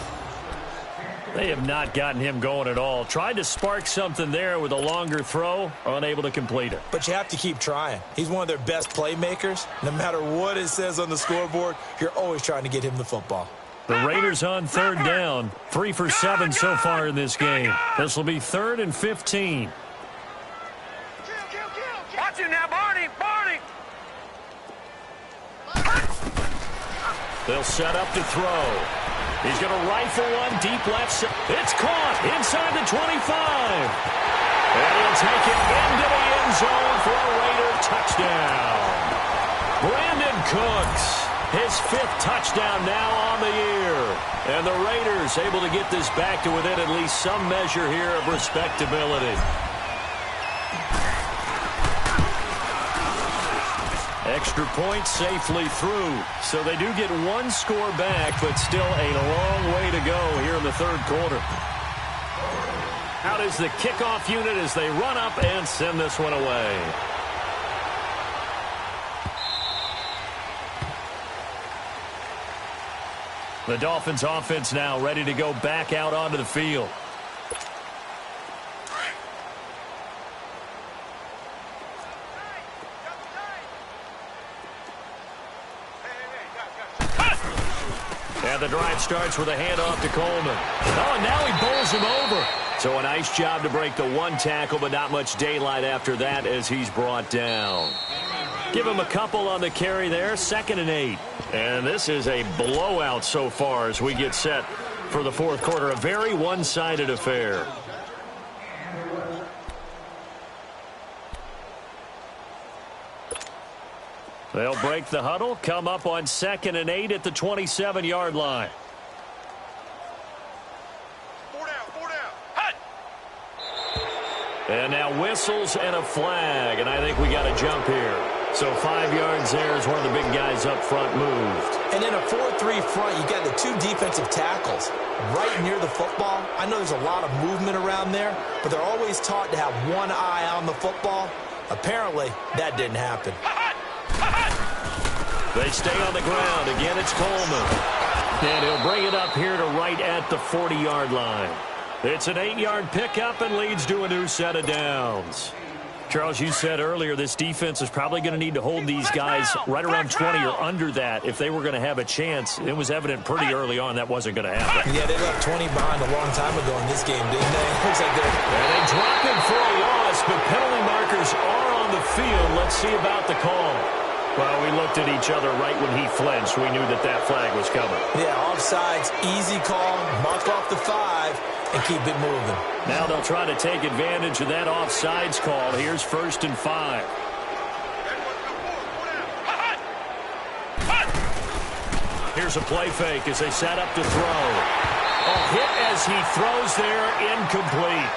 They have not gotten him going at all. Tried to spark something there with a longer throw. Unable to complete it. But you have to keep trying. He's one of their best playmakers. No matter what it says on the scoreboard, you're always trying to get him the football. The Raiders on third down. 3 for 7 so far in this game. This will be 3rd and 15. Watch him now, Barney. Barney. They'll set up to throw. He's going to rifle one deep left. It's caught inside the 25. And he'll take it into the end zone for a Raider touchdown. Brandon Cooks, his 5th touchdown now on the year. And the Raiders able to get this back to within at least some measure here of respectability. Extra point safely through. So they do get 1 score back, but still a long way to go here in the 3rd quarter. Out is the kickoff unit as they run up and send this one away. The Dolphins offense now ready to go back out onto the field. And the drive starts with a handoff to Coleman. Oh, and now he bowls him over. So a nice job to break the 1 tackle, but not much daylight after that as he's brought down. Give him a couple on the carry there, 2nd and 8. And this is a blowout so far as we get set for the 4th quarter. A very one-sided affair. They'll break the huddle, come up on 2nd and 8 at the 27-yard line. 4 down, 4 down. Hut! And now whistles and a flag, and I think we got a jump here. So 5 yards there as one of the big guys up front moved. And in a 4-3 front, you got the 2 defensive tackles right near the football. I know there's a lot of movement around there, but they're always taught to have one eye on the football. Apparently, that didn't happen. They stay on the ground. Again, it's Coleman. And he'll bring it up here to right at the 40-yard line. It's an 8-yard pickup and leads to a new set of downs. Charles, you said earlier this defense is probably going to need to hold these guys right around 20 or under that if they were going to have a chance. It was evident pretty early on that wasn't going to happen. Yeah, they left 20 behind a long time ago in this game, didn't they? Looks like they're... And they drop him for a loss, but penalty markers are on the field. Let's see about the call. Well, we looked at each other right when he flinched. We knew that that flag was coming. Yeah, offsides, easy call, mark off the 5, and keep it moving. Now they'll try to take advantage of that offsides call. Here's 1st and 5. Here's a play fake as they set up to throw. A hit as he throws there, incomplete.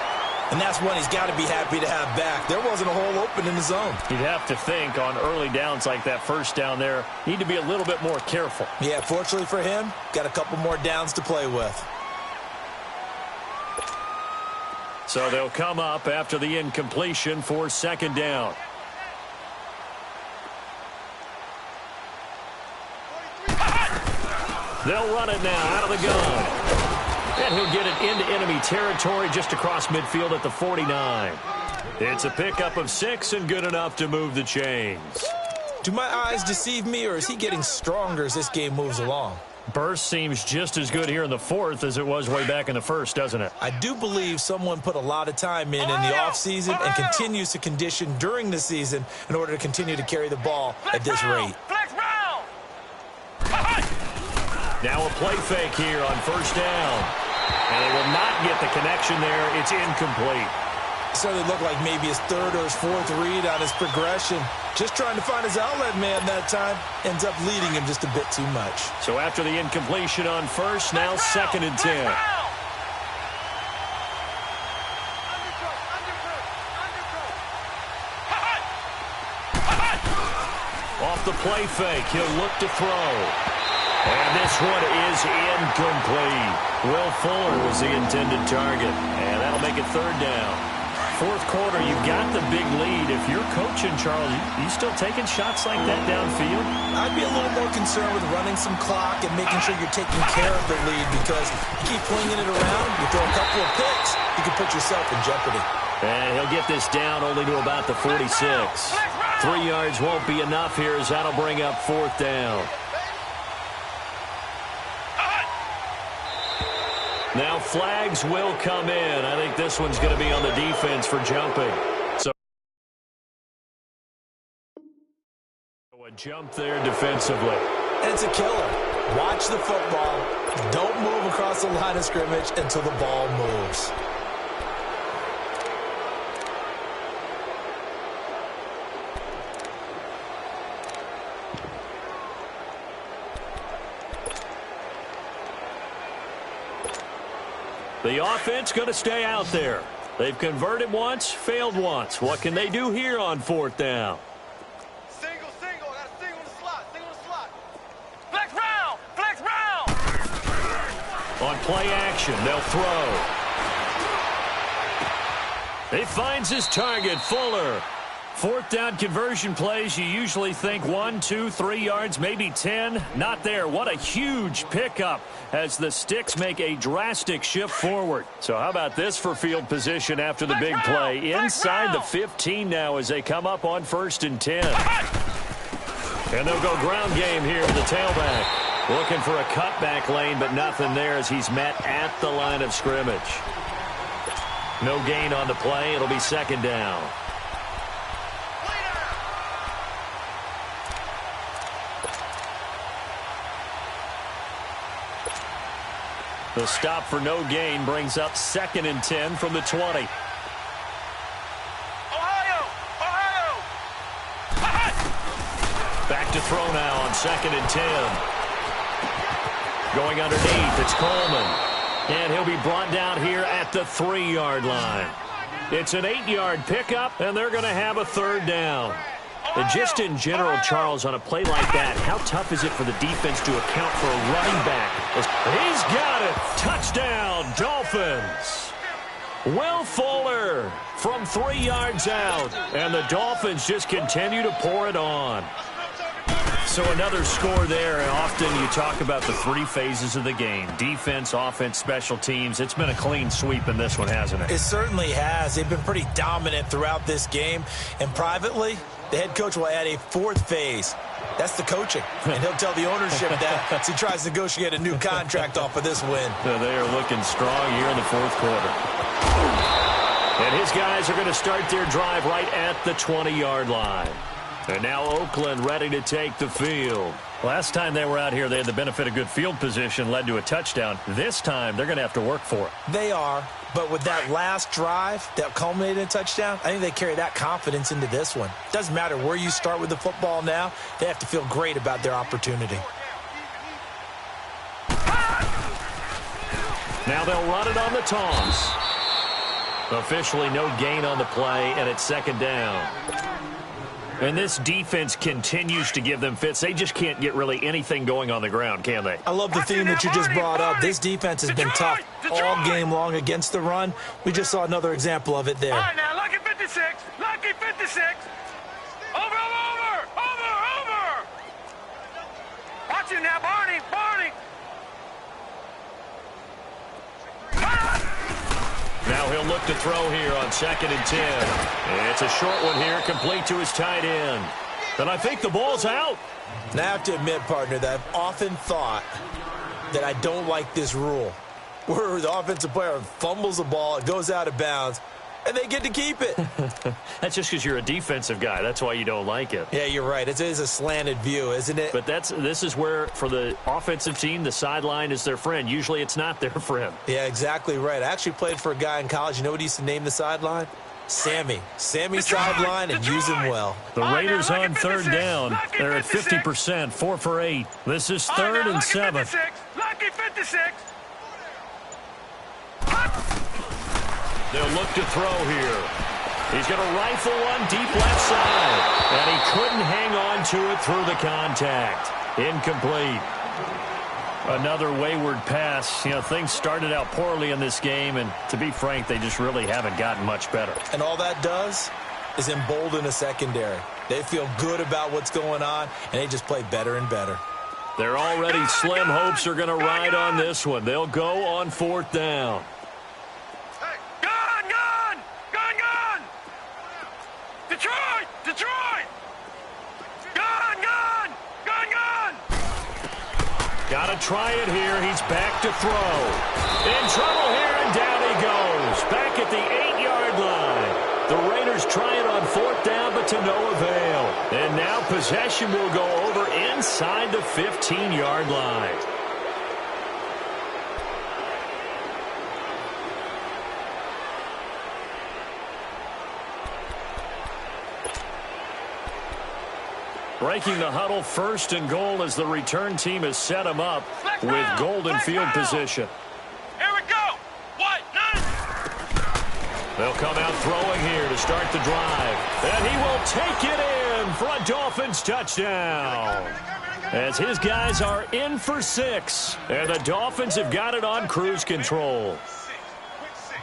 And that's one he's got to be happy to have back. There wasn't a hole open in the zone. You'd have to think on early downs like that, 1st down there, need to be a little bit more careful. Yeah, fortunately for him, got a couple more downs to play with. So they'll come up after the incompletion for 2nd down. They'll run it now out of the gun. And he'll get it into enemy territory just across midfield at the 49. It's a pickup of 6 and good enough to move the chains. Do my eyes deceive me, or is he getting stronger as this game moves along? Burst seems just as good here in the 4th as it was way back in the 1st, doesn't it? I do believe someone put a lot of time in the offseason and continues to condition during the season in order to continue to carry the ball at this rate. Now a play fake here on 1st down. And they will not get the connection there. It's incomplete. So they look like maybe his 3rd or his 4th read on his progression. Just trying to find his outlet man that time. Ends up leading him just a bit too much. So after the incompletion on 1st, now 2nd and 10. Off the play fake, he'll look to throw. And this one is incomplete. Will Fuller was the intended target. And that'll make it 3rd down. fourth quarter, you've got the big lead. If you're coaching, Charles, you still taking shots like that downfield? I'd be a little more concerned with running some clock and making sure you're taking care of the lead, because you keep flinging it around, you throw a couple of picks, you can put yourself in jeopardy. And he'll get this down only to about the 46. 3 yards won't be enough here, as that'll bring up fourth down. Now flags will come in. I think this one's going to be on the defense for jumping. So a jump there defensively. And it's a killer. Watch the football. Don't move across the line of scrimmage until the ball moves. The offense going to stay out there. They've converted once, failed once. What can they do here on fourth down? Single. Got a single in the slot. Flex round. On play action, they'll throw. He finds his target, Fuller. Fourth down conversion plays, you usually think 1, 2, 3 yards, maybe 10. Not there. What a huge pickup as the sticks make a drastic shift forward. So how about this for field position after the big play? Inside the 15 now as they come up on 1st and 10. And they'll go ground game here with the tailback. Looking for a cutback lane, but nothing there as he's met at the line of scrimmage. No gain on the play. It'll be second down. The stop for no gain brings up 2nd and 10 from the 20. Ohio! Back to throw now on 2nd and 10. Going underneath, it's Coleman. And he'll be brought down here at the 3-yard line. It's an 8-yard pickup, and they're going to have a third down. And just in general, Charles, on a play like that, how tough is it for the defense to account for a running back? He's got it. Touchdown, Dolphins. Will Fuller from 3 yards out. And the Dolphins just continue to pour it on. So another score there, and often you talk about the 3 phases of the game. Defense, offense, special teams. It's been a clean sweep in this one, hasn't it? It certainly has. They've been pretty dominant throughout this game. And privately, the head coach will add a 4th phase. That's the coaching. And he'll tell the ownership that as he tries to negotiate a new contract off of this win. So they are looking strong here in the 4th quarter. And his guys are going to start their drive right at the 20-yard line. And now Oakland ready to take the field. Last time they were out here, they had the benefit of good field position, led to a touchdown. This time, they're going to have to work for it. They are. But with that last drive that culminated in a touchdown, I think they carry that confidence into this one. Doesn't matter where you start with the football now. They have to feel great about their opportunity. Now they'll run it on the toss. Officially no gain on the play, and it's second down. And this defense continues to give them fits. They just can't get really anything going on the ground, can they? I love the theme that you just brought up. This defense has been tough all game long against the run. We just saw another example of it there. All right, now, lucky 56. Lucky 56. Over. Watch him now, Barney. Now he'll look to throw here on 2nd and 10. It's a short one here, complete to his tight end. And I think the ball's out. Now I have to admit, partner, that I've often thought that I don't like this rule, where the offensive player fumbles the ball, it goes out of bounds, and they get to keep it. That's just because you're a defensive guy. That's why you don't like it. Yeah, you're right. It is a slanted view, isn't it? But this is where, for the offensive team, the sideline is their friend. Usually it's not their friend. Yeah, exactly right. I actually played for a guy in college. You know what he used to name the sideline? Sammy. Sammy sideline, and use him well. The Raiders on third down. They're at 50%, 4 for 8. This is 3rd and 7. Lucky 56. They'll look to throw here. He's going to rifle one deep left side. And he couldn't hang on to it through the contact. Incomplete. Another wayward pass. You know, things started out poorly in this game, and to be frank, they just really haven't gotten much better. And all that does is embolden a secondary. They feel good about what's going on, and they just play better and better. Their already slim hopes are going to ride on this one. They'll go on 4th down. Gun! Detroit! Gun! Got to try it here. He's back to throw. In trouble here, and down he goes. Back at the 8-yard line. The Raiders try it on 4th down, but to no avail. And now possession will go over inside the 15-yard line. Breaking the huddle, 1st and goal as the return team has set him up with golden field position. Here we go. What? None. They'll come out throwing here to start the drive. And he will take it in for a Dolphins touchdown. As his guys are in for 6. And the Dolphins have got it on cruise control.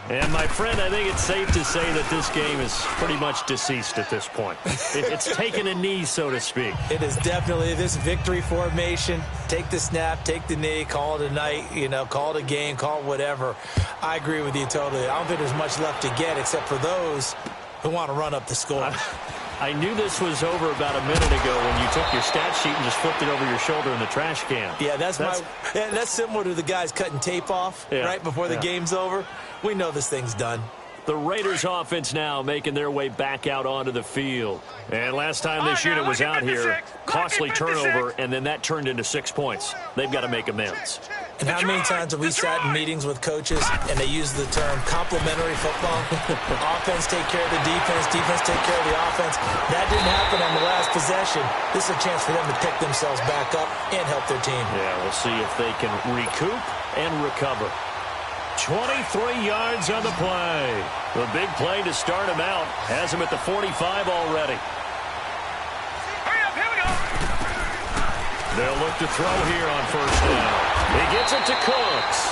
And, my friend, I think it's safe to say that this game is pretty much deceased at this point. It's taken a knee, so to speak. It is definitely this victory formation. Take the snap, take the knee, call it a night, call it a game, call it whatever. I agree with you totally. I don't think there's much left to get except for those who want to run up the score. I knew this was over about a minute ago when you took your stat sheet and just flipped it over your shoulder in the trash can. Yeah, that's similar to the guys cutting tape off right before the game's over. We know this thing's done. The Raiders offense now making their way back out onto the field. And last time this unit was out here, costly turnover, and then that turned into 6 points. They've got to make amends. And how many times have we sat in meetings with coaches and they use the term complementary football? Offense take care of the defense, defense take care of the offense. That didn't happen on the last possession. This is a chance for them to pick themselves back up and help their team. Yeah, we'll see if they can recoup and recover. 23 yards on the play. The big play to start him out has him at the 45 already. Hurry up, here we go. They'll look to throw here on 1st down. He gets it to Cooks.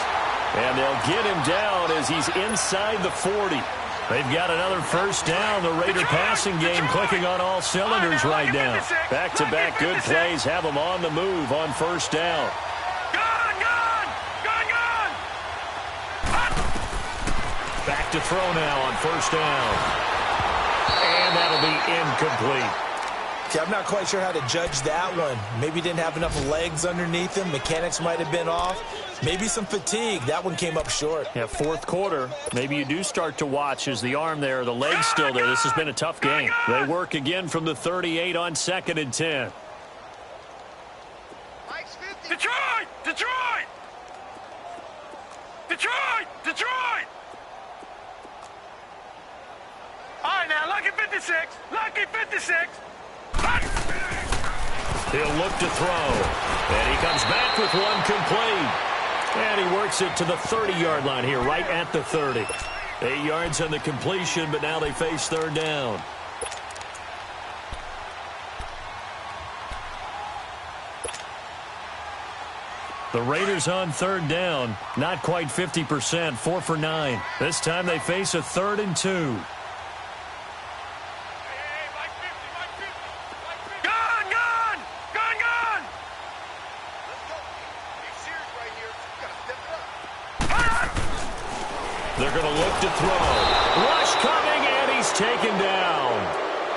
And they'll get him down as he's inside the 40. They've got another 1st down. The Raider passing game clicking on all cylinders right now. Back-to-back good plays have them on the move on 1st down. Back to throw now on 1st down. And that'll be incomplete. See, I'm not quite sure how to judge that one. Maybe didn't have enough legs underneath him. Mechanics might have been off. Maybe some fatigue. That one came up short. Yeah, 4th quarter. Maybe you do start to watch as the arm there, the leg's still there. This has been a tough game. They work again from the 38 on 2nd and 10. Detroit! Detroit! Detroit! Detroit! All right, now, lucky 56. Lucky 56. He'll look to throw. And he comes back with one complete. And he works it to the 30-yard line here, right at the 30. 8 yards on the completion, but now they face 3rd down. The Raiders on 3rd down. Not quite 50%, 4 for 9. This time they face a 3rd and 2. They're going to look to throw. Rush coming, and he's taken down.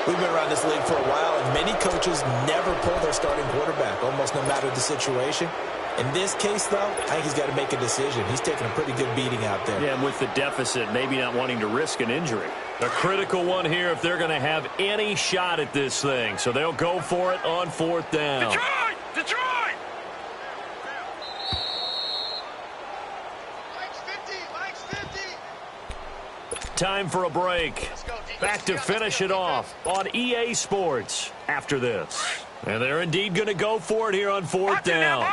We've been around this league for a while, and many coaches never pull their starting quarterback, almost no matter the situation. In this case, though, I think he's got to make a decision. He's taking a pretty good beating out there. Yeah, and with the deficit, maybe not wanting to risk an injury. A critical one here if they're going to have any shot at this thing. So they'll go for it on 4th down. Detroit! Detroit! Time for a break. Back to finish it off on EA Sports after this. And they're indeed going to go for it here on 4th down.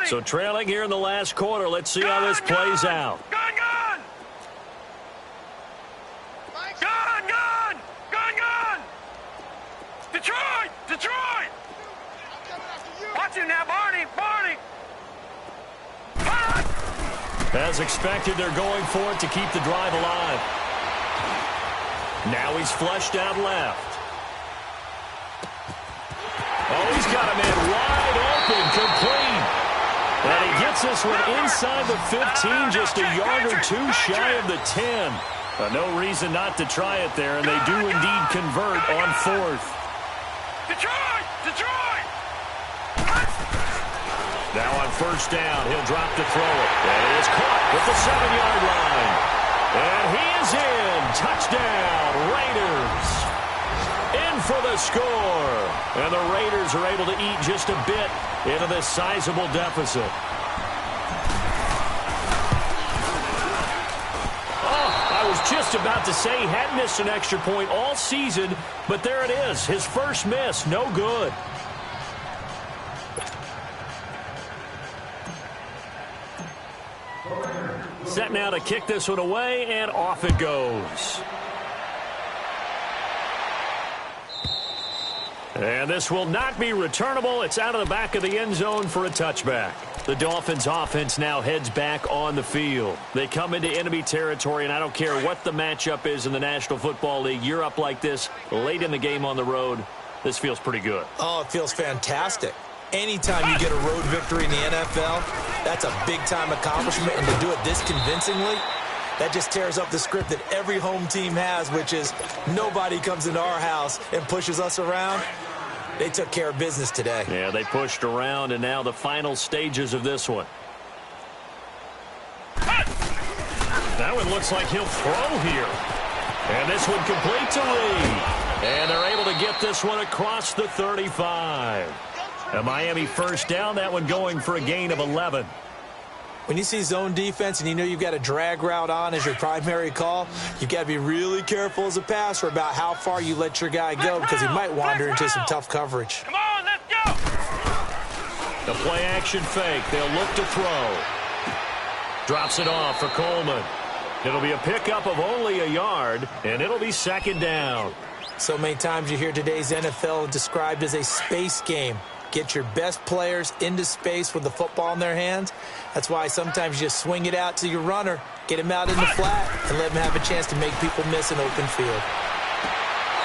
So trailing here in the last quarter. Let's see how this plays out. Gun! Detroit! Detroit! Watch him now, Barney! As expected, they're going for it to keep the drive alive. Now he's flushed out left. Oh, he's got a man wide open, complete. And he gets this one inside the 15, just a yard or two shy of the 10. No reason not to try it there, and they do indeed convert on fourth. Detroit! Detroit! Now on first down, he'll drop to throw it. And he is caught with the 7-yard line. And he is in. Touchdown, Raiders. In for the score. And the Raiders are able to eat just a bit into this sizable deficit. I was just about to say he hadn't missed an extra point all season, but there it is. His first miss, no good. Set now to kick this one away, and off it goes. And this will not be returnable. It's out of the back of the end zone for a touchback. The Dolphins offense now heads back on the field. They come into enemy territory, and I don't care what the matchup is in the National Football League. You're up like this late in the game on the road. This feels pretty good. Oh, it feels fantastic. Anytime you get a road victory in the NFL, that's a big-time accomplishment, and to do it this convincingly, that just tears up the script that every home team has, which is nobody comes into our house and pushes us around. They took care of business today. Yeah, they pushed around, and now the final stages of this one. That one looks like he'll throw here. And this one complete to Lee. And they're able to get this one across the 35. A Miami first down, that one going for a gain of 11. When you see zone defense and you know you've got a drag route on as your primary call, you've got to be really careful as a passer about how far you let your guy go because he might wander into some tough coverage. Come on, let's go! The play action fake. They'll look to throw. Drops it off for Coleman. It'll be a pickup of only a yard, and it'll be second down. So many times you hear today's NFL described as a space game. Get your best players into space with the football in their hands. That's why sometimes you just swing it out to your runner, get him out in the flat, and let him have a chance to make people miss an open field.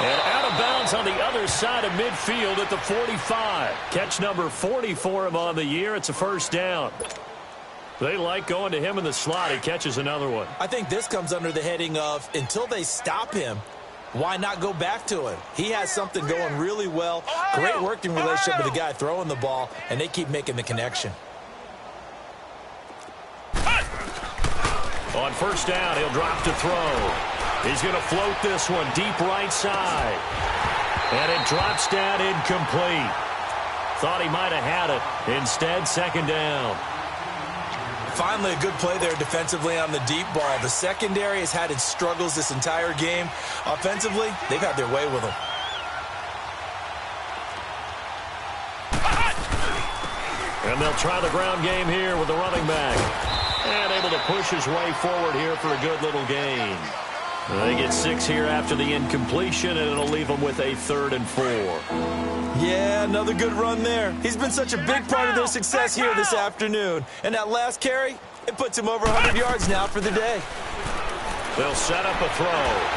And out of bounds on the other side of midfield at the 45. Catch number 40 for him on the year. It's a first down. They like going to him in the slot. He catches another one. I think this comes under the heading of until they stop him, why not go back to him? He has something going really well. Great working relationship with the guy throwing the ball, and they keep making the connection. On first down, he'll drop to throw. He's going to float this one deep right side. And it drops down incomplete. Thought he might have had it. Instead, second down. Finally, a good play there defensively on the deep ball. The secondary has had its struggles this entire game. Offensively, they've had their way with them. And they'll try the ground game here with the running back. And able to push his way forward here for a good little gain. They get 6 here after the incompletion, and it'll leave them with a 3rd and 4. Yeah, another good run there. He's been such a big part of their success here this afternoon. And that last carry, it puts him over 100 yards now for the day. They'll set up a throw.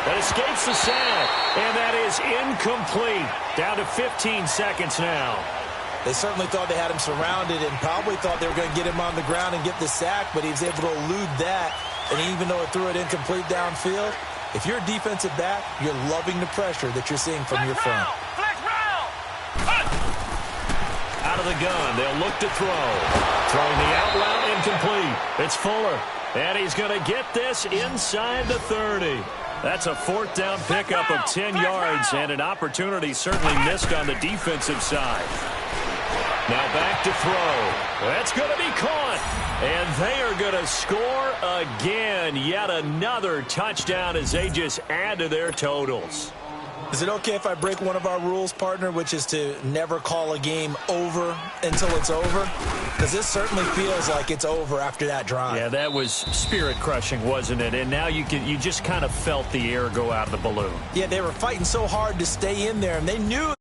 That escapes the sack, and that is incomplete. Down to 15 seconds now. They certainly thought they had him surrounded and probably thought they were going to get him on the ground and get the sack, but he was able to elude that. And even though it threw it incomplete downfield, if you're a defensive back, you're loving the pressure that you're seeing from your front. Out of the gun, they'll look to throw. Throwing the out route incomplete. It's Fuller, and he's going to get this inside the 30. That's a 4th down pickup of 10 yards, and an opportunity certainly missed on the defensive side. Now back to throw. That's going to be caught. And they are going to score again. Yet another touchdown as they just add to their totals. Is it okay if I break one of our rules, partner, which is to never call a game over until it's over? Because this certainly feels like it's over after that drive. Yeah, that was spirit-crushing, wasn't it? And now you just kind of felt the air go out of the balloon. Yeah, they were fighting so hard to stay in there, and they knew